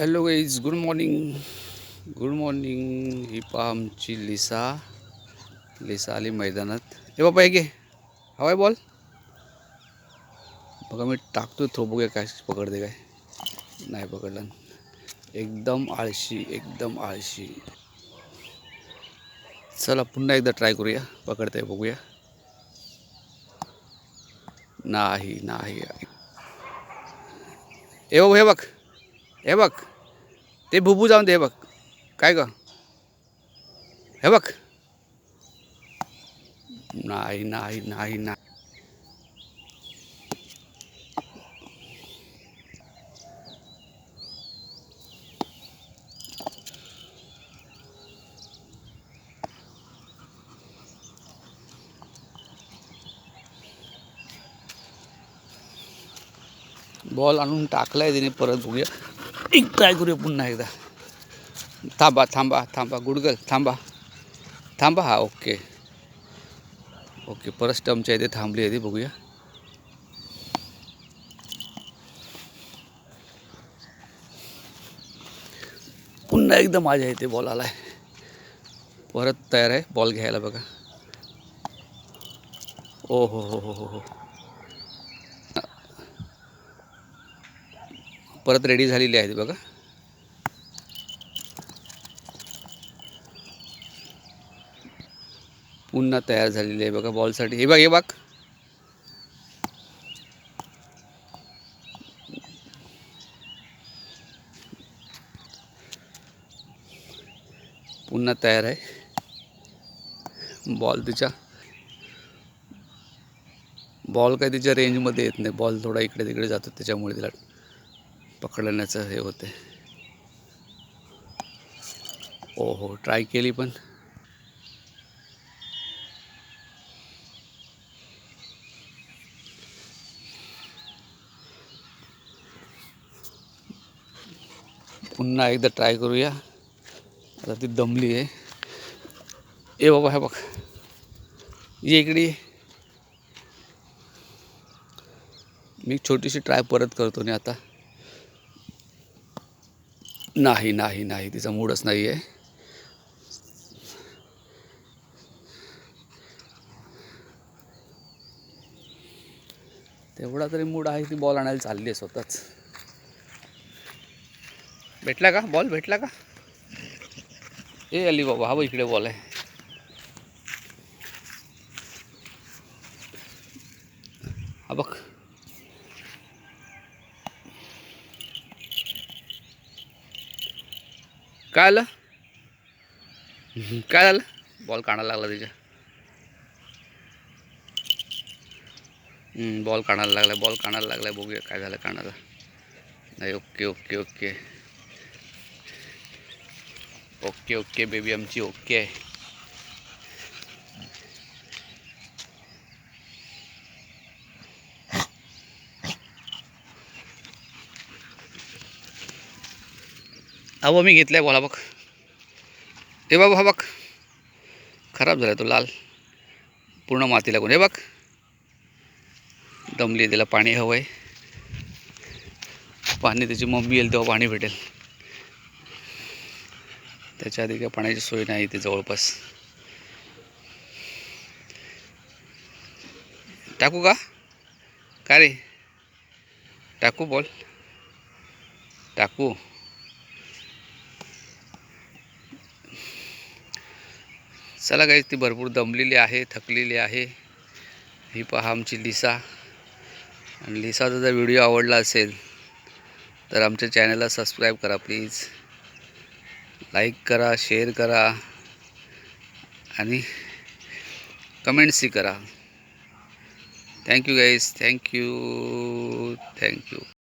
Hello guys, good morning. Good morning. ही पहा आमची लिसा. लिसा आली मैदानात. हे बाबा, हे घे. हवाय बॉल. बघा मी टाकतो थ्रो, बघूया काय पकडते. काय नाही पकडला. एकदम आळशी, एकदम आळशी. चला पुन्हा एकदा ट्राय करूया. पकडते बघूया. नाही नाही. हे बघ, हे बघ, हे बघ. ते बुबू जाऊन दे. हे बघ काय ग. हे बघ. नाही नाही नाही नाही. बॉल आणून टाकलाय तिने. परत बघूया. एक ट्राय करूया पुन्हा एकदा. थांबा थांबा थांबा. गुडगल थांबा थांबा. हा ओके ओके. परत स्टंपच्या इथे थांबली आहे ती. बघूया. पुन्हा एकदा माझ्या इथे बॉल आलाय. परत तयार आहे बॉल घ्यायला. बघा. ओ हो हो हो हो हो. परत रेडी झालेली आहे ती. बघा. पुन्हा तयार झालेली आहे बघा बॉलसाठी. हे बघ, हे बघ. पुन्हा तयार आहे. बॉल तिच्या बॉल काही तिच्या रेंजमध्ये येत नाही. बॉल थोडा इकडे तिकडे जातो, त्याच्यामुळे तिला पकडण्याचं हे होते. ओ हो, ट्राय केली पण पुन्हा एकदा ट्राय करूया. आता ती दमली आहे. ए बाबा, हे बघ. ये इकडे. मी छोटीशी ट्राय परत करतो. नाही आता. नाही नाही नाही. तिचा मूडच नाही आहे. तेवढा तरी मूड आहे. ती बॉल आणायला चालली आहे स्वतःच. भेटला का बॉल? भेटला का? ए अली बाबा, हा बघ इकडे बॉल आहे. हा बघ. काय आलं? काय झालं? बॉल काढायला लागला तिच्या. बॉल काढायला लागला. बॉल काढायला लागला. बघूया काय झालं काढायला. नाही. Okay okay okay okay okay. Baby आमची ओके आहे. अहो मी घेतलाय बॉल. बघ. हे बाबा, हा बघ. खराब झाला तो. लाल पूर्ण माती लागून. हे बघ. दमली. तिला पाणी हवं आहे. पाणी त्याची मम्मी येईल तेव्हा पाणी भेटेल. त्याच्या आधी काही पाण्याची सोय नाही इथे जवळपास. टाकू का? काय रे? टाकू बॉल? टाकू. चला काही. ती भरपूर दमलेली आहे, थकलेली आहे. ही पहा आमची लिसा. आणि लिसाचा जर व्हिडिओ आवडला असेल तर आमच्या चॅनलला सबस्क्राईब करा प्लीज. लाईक करा, शेअर करा आणि कमेंट्सही करा. Thank you guys. थँक्यू. थँक्यू.